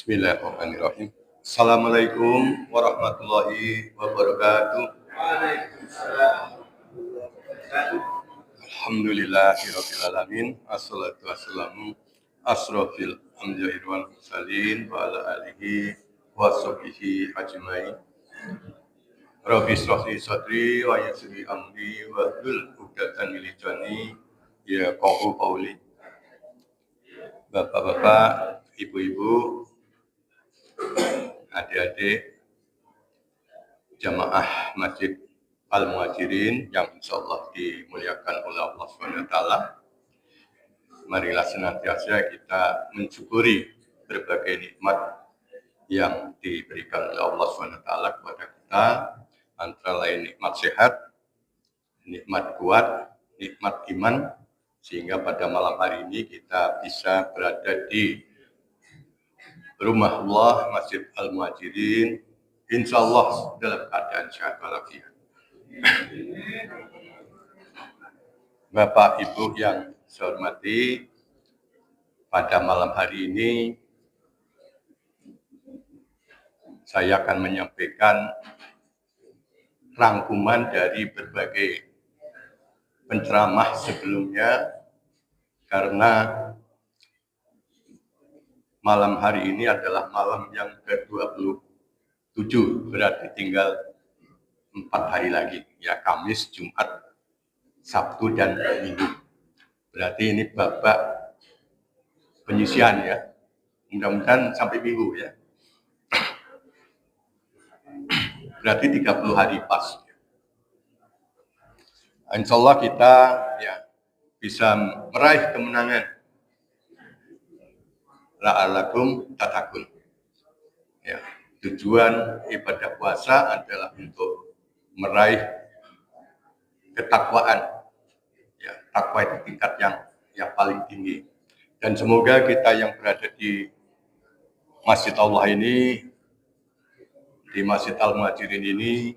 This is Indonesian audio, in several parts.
Bismillahirrahmanirrahim. Assalamualaikum warahmatullahi wabarakatuh. Alhamdulillahirabbil alamin. Assalatu wassalamu asrofil anbiya'i wal mursalin wa ala alihi wa sahbihi ajmain. Rabbi shrah li sadri wa yassir li amri wa hlul 'uqdatam min lisani yafqahu qawli. Bapak-bapak, ibu-ibu, adik-adik, jamaah Masjid Al-Muhajirin yang insyaallah dimuliakan oleh Allah SWT. Marilah senantiasa kita mensyukuri berbagai nikmat yang diberikan oleh Allah SWT kepada kita, antara lain nikmat sehat, nikmat kuat, nikmat iman, sehingga pada malam hari ini kita bisa berada di rumah Allah, Masjid Al-Muhajirin, insyaallah dalam keadaan sehat walafiat. Bapak Ibu yang saya hormati, pada malam hari ini saya akan menyampaikan rangkuman dari berbagai penceramah sebelumnya, karena malam hari ini adalah malam yang ke-27, berarti tinggal 4 hari lagi, ya, Kamis, Jumat, Sabtu, dan Minggu. Berarti ini babak penyisian, ya. Mudah-mudahan sampai Minggu, ya. Berarti 30 hari pas. Insya Allah kita, ya, bisa meraih kemenangan. La'alakum tatakun. Ya, tujuan ibadah puasa adalah untuk meraih ketakwaan. Ya, takwa itu tingkat yang paling tinggi. Dan semoga kita yang berada di Masjid Allah ini, di Masjid Al-Muhajirin ini,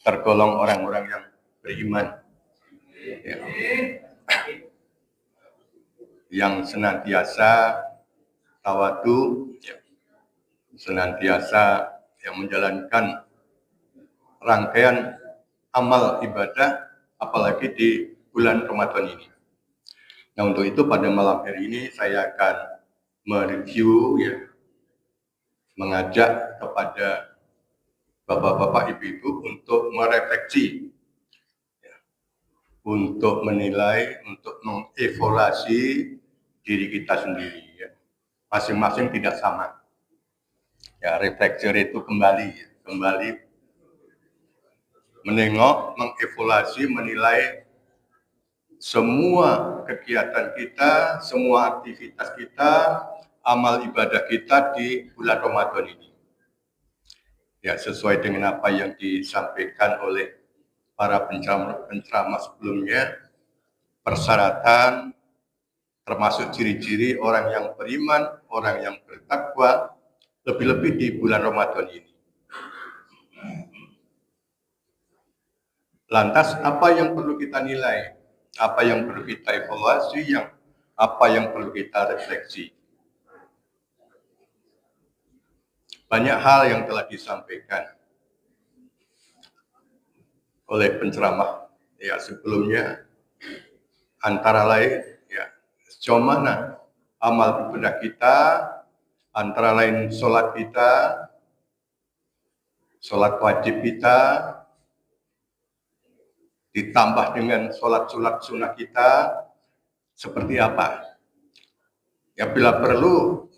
tergolong orang-orang yang beriman, ya, yang senantiasa tawadu, ya, senantiasa yang menjalankan rangkaian amal ibadah, apalagi di bulan Ramadan ini. Nah, untuk itu pada malam hari ini saya akan mereview, ya, mengajak kepada bapak-bapak, ibu-ibu untuk merefleksi, ya, untuk menilai, untuk mengevaluasi diri kita sendiri, ya. Masing-masing tidak sama. Ya, refleksi itu kembali menengok, mengevaluasi, menilai semua kegiatan kita, semua aktivitas kita, amal ibadah kita di bulan Ramadan ini. Ya, sesuai dengan apa yang disampaikan oleh para penceramah sebelumnya, persyaratan termasuk ciri-ciri orang yang beriman, orang yang bertakwa, lebih-lebih di bulan Ramadan ini. Lantas apa yang perlu kita nilai? Apa yang perlu kita evaluasi? Apa yang perlu kita refleksi? Banyak hal yang telah disampaikan oleh penceramah, ya, sebelumnya, antara lain, ya, sejauh mana amal ibadah kita, antara lain sholat kita, sholat wajib kita, ditambah dengan sholat sunnah kita, seperti apa. Ya, bila perlu,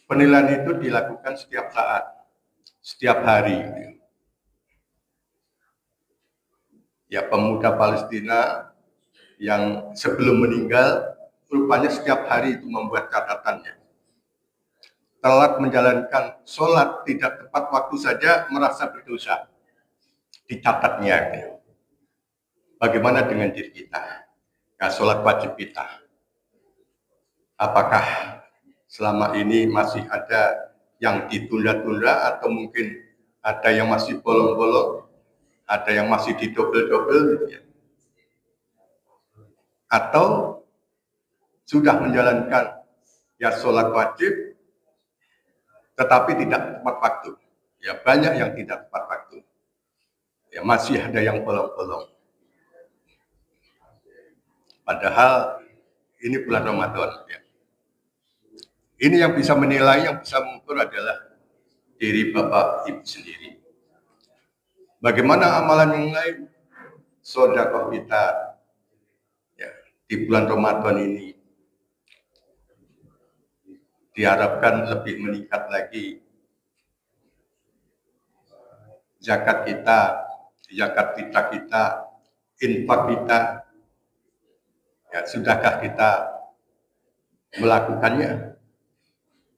penilaian itu dilakukan setiap saat, setiap hari. Ya, pemuda Palestina yang sebelum meninggal, rupanya setiap hari itu membuat catatannya. Telat menjalankan sholat tidak tepat waktu saja merasa berdosa. Dicatatnya. Bagaimana dengan diri kita? Nah, sholat wajib kita. Apakah selama ini masih ada yang ditunda-tunda, atau mungkin ada yang masih bolong-bolong, ada yang masih didobel-dobel, gitu ya. Atau sudah menjalankan, ya, sholat wajib, tetapi tidak tepat waktu. Ya, banyak yang tidak tepat waktu. Ya, masih ada yang bolong-bolong. Padahal ini bulan Ramadan. Ya. Ini yang bisa menilai, yang bisa mengukur adalah diri Bapak Ibu sendiri. Bagaimana amalan yang lain, sedekah kita ya, di bulan Ramadan ini diharapkan lebih meningkat lagi. Zakat kita, zakat fitrah kita, infak kita, ya, sudahkah kita melakukannya?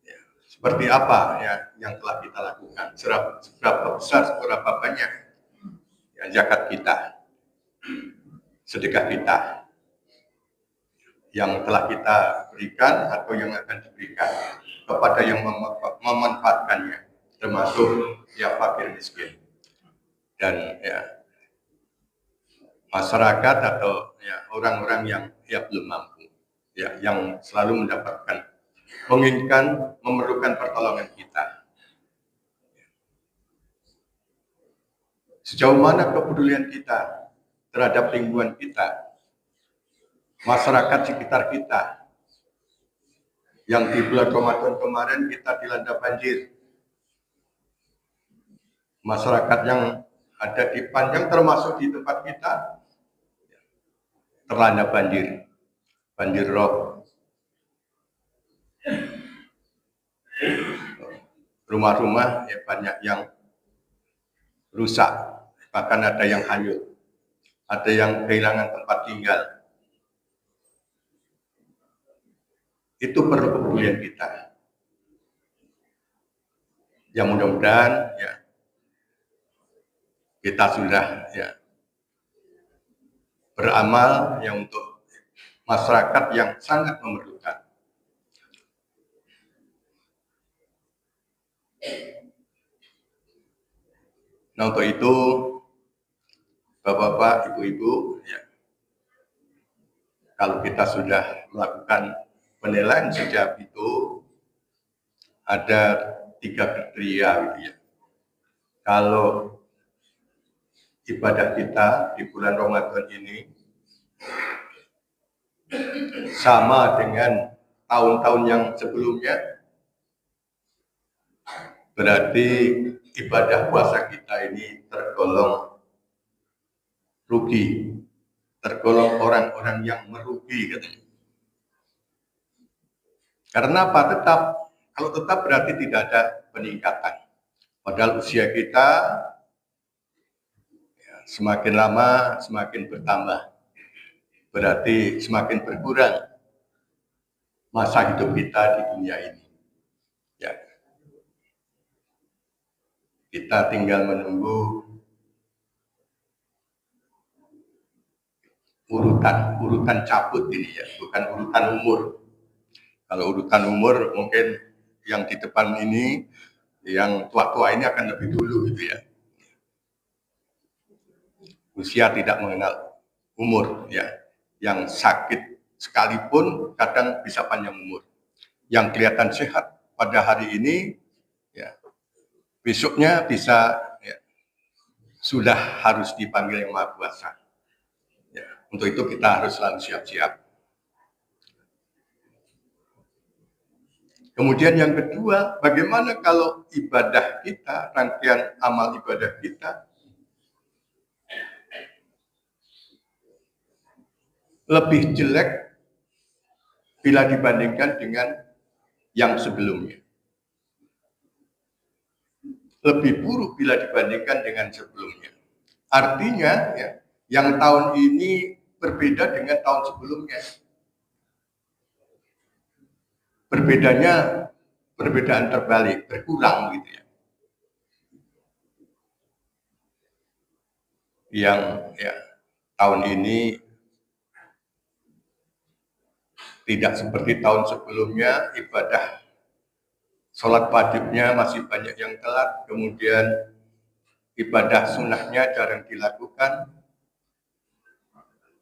Ya, seperti apa ya yang telah kita lakukan? Seberapa besar, seberapa banyak ya, zakat kita, sedekah kita yang telah kita berikan atau yang akan diberikan kepada yang memanfaatkannya, termasuk ya fakir miskin dan ya masyarakat atau ya orang-orang yang ya belum mampu, ya yang selalu mendapatkan, menginginkan, memerlukan pertolongan kita. Sejauh mana kepedulian kita terhadap lingkungan kita, masyarakat sekitar kita, yang di bulan Ramadan kemarin kita dilanda banjir. Masyarakat yang ada di Panjang termasuk di tempat kita terlanda banjir, banjir rob. Rumah-rumah ya banyak yang rusak, bahkan ada yang hanyut, ada yang kehilangan tempat tinggal. Itu perlu kepedulian kita. Ya mudah-mudahan ya kita sudah ya beramal yang untuk masyarakat yang sangat memerlukan. Nah untuk itu Bapak-bapak, Ibu-ibu, ya, kalau kita sudah melakukan penilaian sejak itu ada 3 kriteria gitu ya. Kalau ibadah kita di bulan Ramadan ini sama dengan tahun-tahun yang sebelumnya, berarti ibadah puasa kita ini tergolong rugi, tergolong orang-orang yang merugi katanya. Karena apa? Kalau tetap berarti tidak ada peningkatan. Padahal usia kita ya, semakin lama semakin bertambah. Berarti semakin berkurang masa hidup kita di dunia ini. Ya. Kita tinggal menunggu urutan cabut ini ya, bukan urutan umur. Kalau urutan umur mungkin yang di depan ini, yang tua-tua ini akan lebih dulu gitu ya. Usia tidak mengenal umur ya. Yang sakit sekalipun kadang bisa panjang umur. Yang kelihatan sehat pada hari ini, ya besoknya bisa ya, sudah harus dipanggil yang Maha Kuasa. Ya, untuk itu kita harus selalu siap-siap. Kemudian yang kedua, bagaimana kalau ibadah kita, rangkaian amal ibadah kita lebih jelek bila dibandingkan dengan yang sebelumnya. Lebih buruk bila dibandingkan dengan sebelumnya. Artinya, ya, yang tahun ini berbeda dengan tahun sebelumnya. Perbedaan terbalik, berkurang gitu ya. Yang ya tahun ini tidak seperti tahun sebelumnya, ibadah sholat wajibnya masih banyak yang telat, kemudian ibadah sunnahnya jarang dilakukan,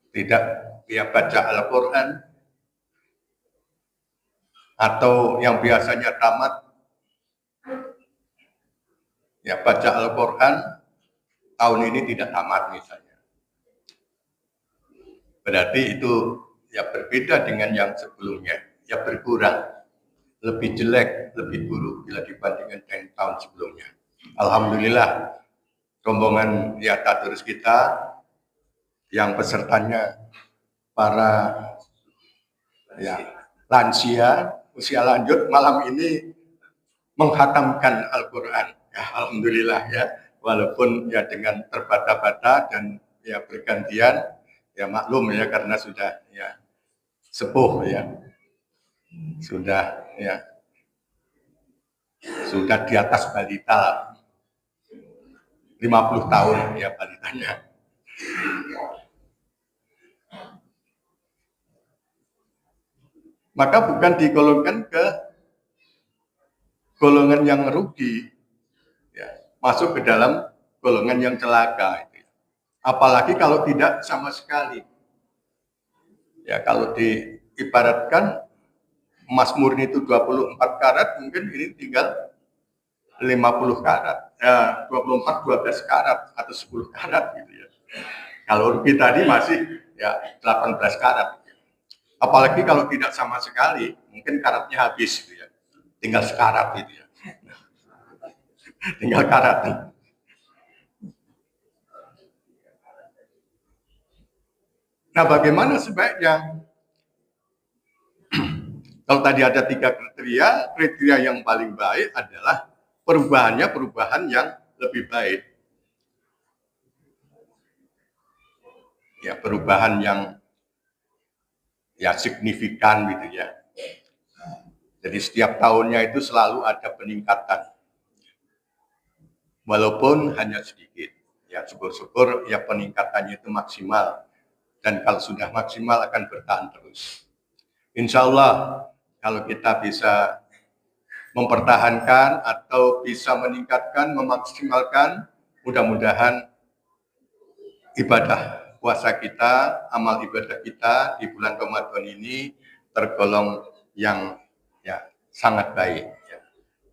tidak ya baca Al-Quran, atau yang biasanya tamat ya baca Al-Quran tahun ini tidak tamat misalnya. Berarti itu ya berbeda dengan yang sebelumnya, ya berkurang, lebih jelek, lebih buruk bila dibandingkan dengan tahun sebelumnya. Alhamdulillah, rombongan ya tadarus kita yang pesertanya para ya lansia, usia lanjut malam ini menghatamkan Al-Quran. Ya, alhamdulillah ya, walaupun ya dengan terbata-bata dan ya bergantian, ya maklum ya karena sudah ya sepuh ya, sudah di atas balita 50 tahun ya balitanya. Maka bukan digolongkan ke golongan yang rugi, ya, masuk ke dalam golongan yang celaka. Apalagi kalau tidak sama sekali. Ya kalau diibaratkan emas murni itu 24 karat, mungkin ini tinggal 50 karat, ya 24, 12 karat atau 10 karat gitu ya. Kalau rugi tadi masih ya 18 karat. Apalagi kalau tidak sama sekali, mungkin karatnya habis gitu ya. Tinggal sekarat gitu ya. Tinggal karat. Nah, bagaimana sebaiknya? Kalau tadi ada 3 kriteria yang paling baik adalah perubahan yang lebih baik. Ya, perubahan yang ya signifikan gitu ya. Jadi setiap tahunnya itu selalu ada peningkatan. Walaupun hanya sedikit. Ya, syukur-syukur ya peningkatannya itu maksimal. Dan kalau sudah maksimal akan bertahan terus. Insya Allah kalau kita bisa mempertahankan atau bisa meningkatkan, memaksimalkan, mudah-mudahan ibadah puasa kita, amal ibadah kita di bulan Ramadan ini tergolong yang ya sangat baik, ya.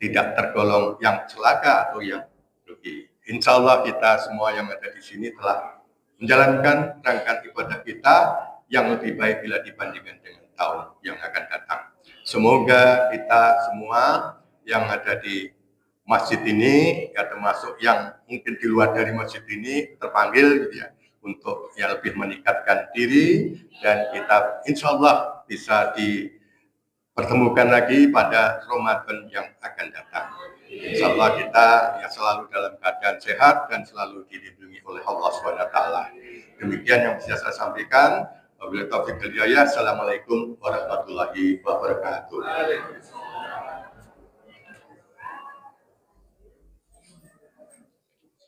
Tidak tergolong yang celaka atau yang rugi. Insya Allah kita semua yang ada di sini telah menjalankan rangkaian ibadah kita yang lebih baik bila dibandingkan dengan tahun yang akan datang. Semoga kita semua yang ada di masjid ini, ya termasuk yang mungkin di luar dari masjid ini terpanggil gitu ya, untuk ya lebih meningkatkan diri dan kita insya Allah bisa dipertemukan lagi pada Ramadan yang akan datang. Insya Allah kita ya selalu dalam keadaan sehat dan selalu dilindungi oleh Allah SWT. Demikian yang bisa saya sampaikan. Wabillahi taufiq wal hidayah. Assalamualaikum warahmatullahi wabarakatuh.